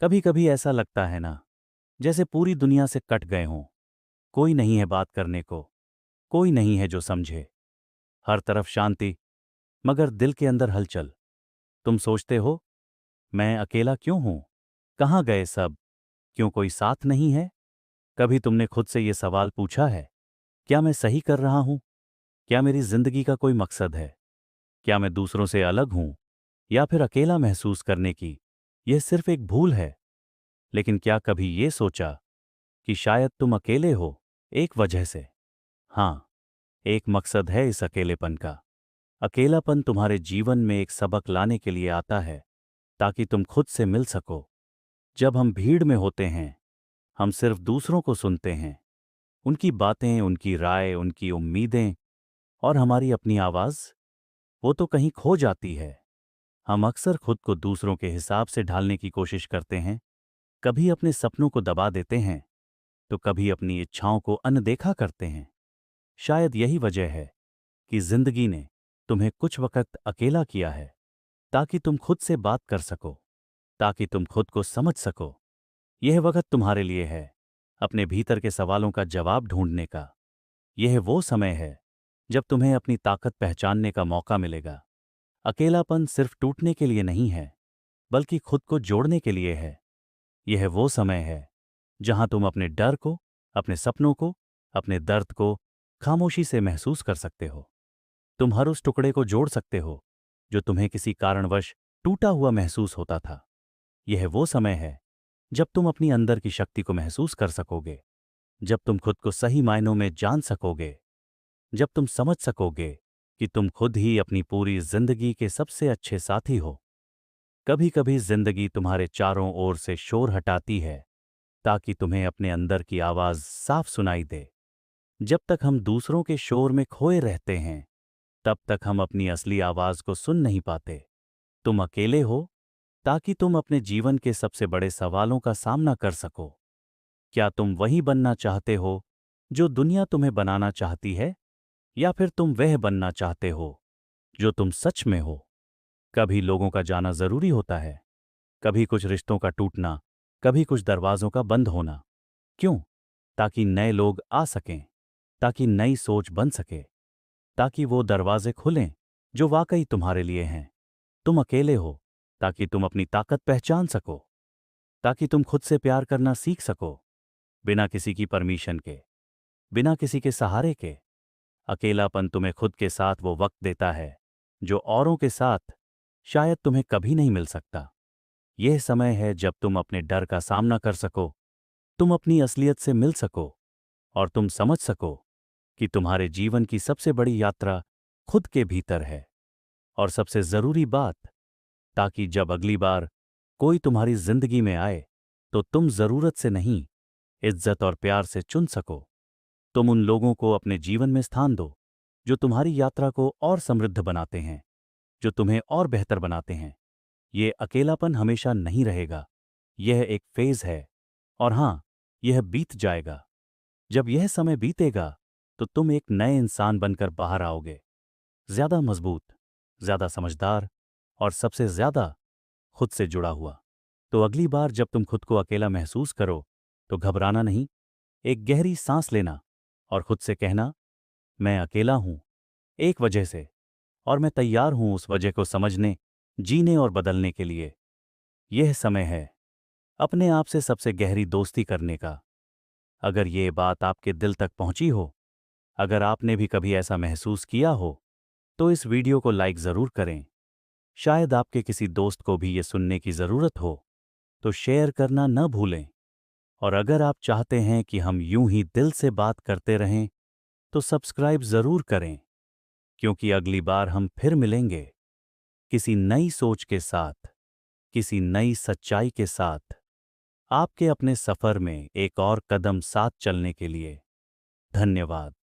कभी कभी ऐसा लगता है ना, जैसे पूरी दुनिया से कट गए हों। कोई नहीं है बात करने को, कोई नहीं है जो समझे। हर तरफ शांति, मगर दिल के अंदर हलचल। तुम सोचते हो, मैं अकेला क्यों हूं? कहाँ गए सब? क्यों कोई साथ नहीं है? कभी तुमने खुद से ये सवाल पूछा है? क्या मैं सही कर रहा हूं? क्या मेरी जिंदगी का कोई मकसद है? क्या मैं दूसरों से अलग हूं, या फिर अकेला महसूस करने की यह सिर्फ एक भूल है? लेकिन क्या कभी ये सोचा कि शायद तुम अकेले हो एक वजह से? हाँ, एक मकसद है इस अकेलेपन का। अकेलापन तुम्हारे जीवन में एक सबक लाने के लिए आता है, ताकि तुम खुद से मिल सको। जब हम भीड़ में होते हैं, हम सिर्फ दूसरों को सुनते हैं, उनकी बातें, उनकी राय, उनकी उम्मीदें, और हमारी अपनी आवाज, वो तो कहीं खो जाती है। हम अक्सर खुद को दूसरों के हिसाब से ढालने की कोशिश करते हैं, कभी अपने सपनों को दबा देते हैं, तो कभी अपनी इच्छाओं को अनदेखा करते हैं। शायद यही वजह है कि जिंदगी ने तुम्हें कुछ वक्त अकेला किया है, ताकि तुम खुद से बात कर सको, ताकि तुम खुद को समझ सको। यह वक्त तुम्हारे लिए है अपने भीतर के सवालों का जवाब ढूंढने का। यह वो समय है जब तुम्हें अपनी ताकत पहचानने का मौका मिलेगा। अकेलापन सिर्फ टूटने के लिए नहीं है, बल्कि खुद को जोड़ने के लिए है। यह वो समय है जहां तुम अपने डर को, अपने सपनों को, अपने दर्द को खामोशी से महसूस कर सकते हो। तुम हर उस टुकड़े को जोड़ सकते हो जो तुम्हें किसी कारणवश टूटा हुआ महसूस होता था। यह वो समय है जब तुम अपनी अंदर की शक्ति को महसूस कर सकोगे, जब तुम खुद को सही मायनों में जान सकोगे, जब तुम समझ सकोगे कि तुम खुद ही अपनी पूरी जिंदगी के सबसे अच्छे साथी हो। कभी कभी जिंदगी तुम्हारे चारों ओर से शोर हटाती है, ताकि तुम्हें अपने अंदर की आवाज साफ सुनाई दे। जब तक हम दूसरों के शोर में खोए रहते हैं, तब तक हम अपनी असली आवाज को सुन नहीं पाते। तुम अकेले हो ताकि तुम अपने जीवन के सबसे बड़े सवालों का सामना कर सको। क्या तुम वही बनना चाहते हो जो दुनिया तुम्हें बनाना चाहती है, या फिर तुम वह बनना चाहते हो जो तुम सच में हो? कभी लोगों का जाना जरूरी होता है, कभी कुछ रिश्तों का टूटना, कभी कुछ दरवाजों का बंद होना। क्यों? ताकि नए लोग आ सकें, ताकि नई सोच बन सके, ताकि वो दरवाजे खुलें जो वाकई तुम्हारे लिए हैं। तुम अकेले हो ताकि तुम अपनी ताकत पहचान सको, ताकि तुम खुद से प्यार करना सीख सको, बिना किसी की परमिशन के, बिना किसी के सहारे के। अकेलापन तुम्हें खुद के साथ वो वक्त देता है जो औरों के साथ शायद तुम्हें कभी नहीं मिल सकता। यह समय है जब तुम अपने डर का सामना कर सको, तुम अपनी असलियत से मिल सको, और तुम समझ सको कि तुम्हारे जीवन की सबसे बड़ी यात्रा खुद के भीतर है। और सबसे जरूरी बात, ताकि जब अगली बार कोई तुम्हारी जिंदगी में आए, तो तुम जरूरत से नहीं, इज्जत और प्यार से चुन सको। तुम उन लोगों को अपने जीवन में स्थान दो जो तुम्हारी यात्रा को और समृद्ध बनाते हैं, जो तुम्हें और बेहतर बनाते हैं। ये अकेलापन हमेशा नहीं रहेगा, यह एक फेज है। और हां, यह बीत जाएगा। जब यह समय बीतेगा, तो तुम एक नए इंसान बनकर बाहर आओगे, ज्यादा मजबूत, ज्यादा समझदार, और सबसे ज्यादा खुद से जुड़ा हुआ। तो अगली बार जब तुम खुद को अकेला महसूस करो, तो घबराना नहीं, एक गहरी सांस लेना और खुद से कहना, मैं अकेला हूं एक वजह से, और मैं तैयार हूं उस वजह को समझने, जीने और बदलने के लिए। यह समय है अपने आप से सबसे गहरी दोस्ती करने का। अगर ये बात आपके दिल तक पहुंची हो, अगर आपने भी कभी ऐसा महसूस किया हो, तो इस वीडियो को लाइक जरूर करें। शायद आपके किसी दोस्त को भी ये सुनने की जरूरत हो, तो शेयर करना न भूलें। और अगर आप चाहते हैं कि हम यूं ही दिल से बात करते रहें, तो सब्सक्राइब जरूर करें, क्योंकि अगली बार हम फिर मिलेंगे किसी नई सोच के साथ, किसी नई सच्चाई के साथ, आपके अपने सफर में एक और कदम साथ चलने के लिए। धन्यवाद।